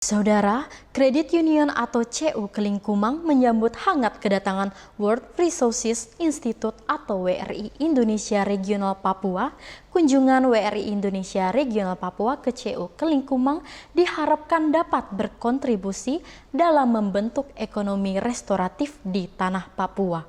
Saudara, Credit Union atau CU Kelingkumang menyambut hangat kedatangan World Resources Institute atau WRI Indonesia Regional Papua. Kunjungan WRI Indonesia Regional Papua ke CU Kelingkumang diharapkan dapat berkontribusi dalam membentuk ekonomi restoratif di tanah Papua.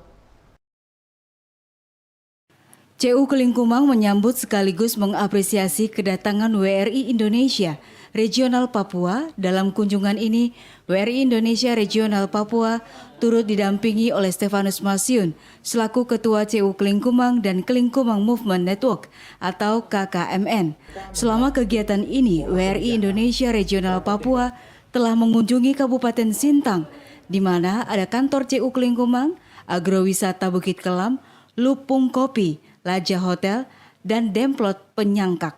CU Kelingkumang menyambut sekaligus mengapresiasi kedatangan WRI Indonesia Regional Papua. Dalam kunjungan ini, WRI Indonesia Regional Papua turut didampingi oleh Stefanus Masyun selaku Ketua CU Kelingkumang dan Kelingkumang Movement Network atau KKMN. Selama kegiatan ini, WRI Indonesia Regional Papua telah mengunjungi Kabupaten Sintang, di mana ada kantor CU Kelingkumang, Agrowisata Bukit Kelam, Lupung Kopi, Laja Hotel, dan Demplot Penyangkak.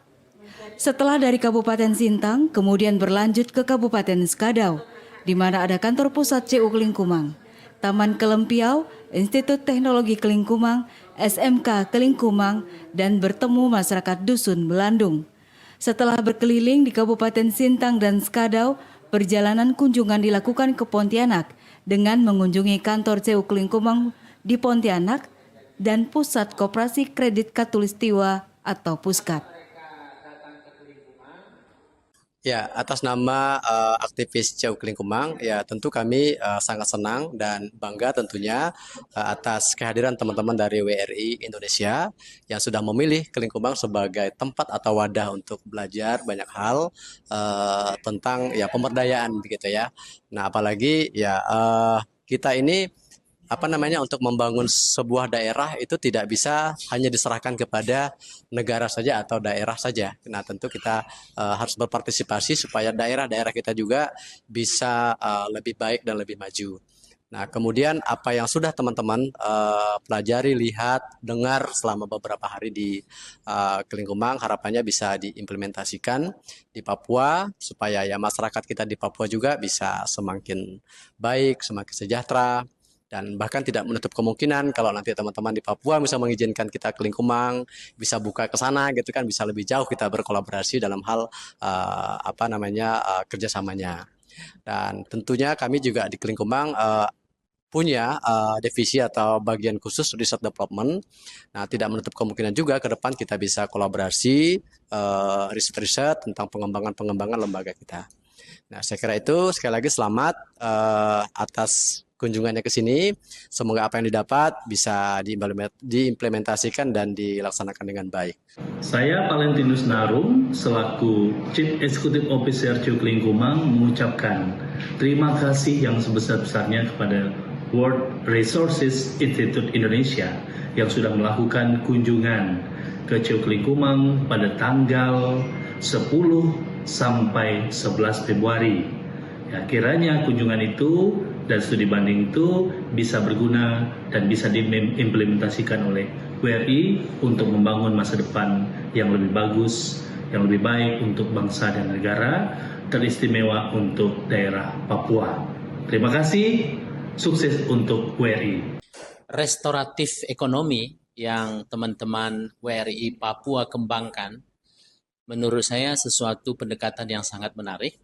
Setelah dari Kabupaten Sintang, kemudian berlanjut ke Kabupaten Skadau, di mana ada kantor pusat CU Kelingkumang, Taman Kelempiau, Institut Teknologi Kelingkumang, SMK Kelingkumang, dan bertemu masyarakat Dusun Belandung. Setelah berkeliling di Kabupaten Sintang dan Skadau, perjalanan kunjungan dilakukan ke Pontianak dengan mengunjungi kantor CU Kelingkumang di Pontianak dan Pusat Koperasi Kredit Katulistiwa atau Puskat. Ya, atas nama aktivis CU Kelingkumang, ya tentu kami sangat senang dan bangga tentunya atas kehadiran teman-teman dari WRI Indonesia yang sudah memilih Kelingkumang sebagai tempat atau wadah untuk belajar banyak hal tentang ya pemberdayaan begitu ya. Nah, apalagi ya kita ini untuk membangun sebuah daerah itu tidak bisa hanya diserahkan kepada negara saja atau daerah saja. Nah, tentu kita harus berpartisipasi supaya daerah-daerah kita juga bisa lebih baik dan lebih maju. Nah, kemudian apa yang sudah teman-teman pelajari, lihat, dengar selama beberapa hari di Kelingkumang, harapannya bisa diimplementasikan di Papua supaya ya masyarakat kita di Papua juga bisa semakin baik, semakin sejahtera. Dan bahkan tidak menutup kemungkinan kalau nanti teman-teman di Papua bisa mengizinkan kita Kelingkumang, bisa buka ke sana gitu kan, bisa lebih jauh kita berkolaborasi dalam hal kerjasamanya. Dan tentunya kami juga di Kelingkumang punya divisi atau bagian khusus research development. Nah, tidak menutup kemungkinan juga ke depan kita bisa kolaborasi riset-riset tentang pengembangan lembaga kita. Nah, saya kira itu sekali lagi selamat atas kunjungannya ke sini. Semoga apa yang didapat bisa diimplementasikan dan dilaksanakan dengan baik. Saya Valentinus Narum selaku Chief Executive Officer CU Kelingkumang mengucapkan terima kasih yang sebesar-besarnya kepada World Resources Institute Indonesia yang sudah melakukan kunjungan ke CU Kelingkumang pada tanggal 10 sampai 11 Februari. Ya, kiranya kunjungan itu dan studi banding itu bisa berguna dan bisa diimplementasikan oleh WRI untuk membangun masa depan yang lebih bagus, yang lebih baik untuk bangsa dan negara, teristimewa untuk daerah Papua. Terima kasih, sukses untuk WRI. Restoratif ekonomi yang teman-teman WRI Papua kembangkan, menurut saya sesuatu pendekatan yang sangat menarik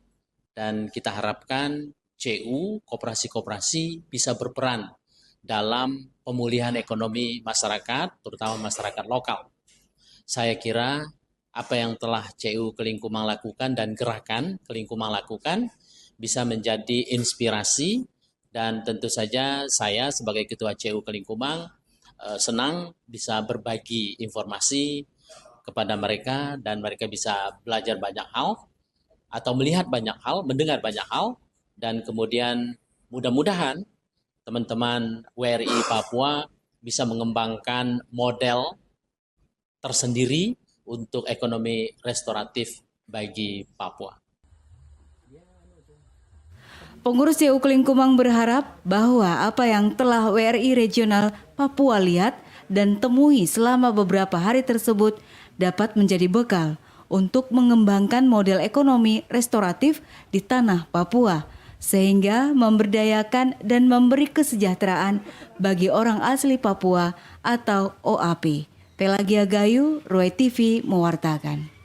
dan kita harapkan CU, koperasi-koperasi bisa berperan dalam pemulihan ekonomi masyarakat, terutama masyarakat lokal. Saya kira apa yang telah CU Kelingkumang lakukan dan gerakan Kelingkumang lakukan bisa menjadi inspirasi dan tentu saja saya sebagai Ketua CU Kelingkumang senang bisa berbagi informasi kepada mereka dan mereka bisa belajar banyak hal atau melihat banyak hal, mendengar banyak hal. Dan kemudian mudah-mudahan teman-teman WRI Papua bisa mengembangkan model tersendiri untuk ekonomi restoratif bagi Papua. Pengurus CU Kelingkumang berharap bahwa apa yang telah WRI Regional Papua lihat dan temui selama beberapa hari tersebut dapat menjadi bekal untuk mengembangkan model ekonomi restoratif di tanah Papua, sehingga memberdayakan dan memberi kesejahteraan bagi orang asli Papua atau OAP. Pelagia Gayu, Roy TV mewartakan.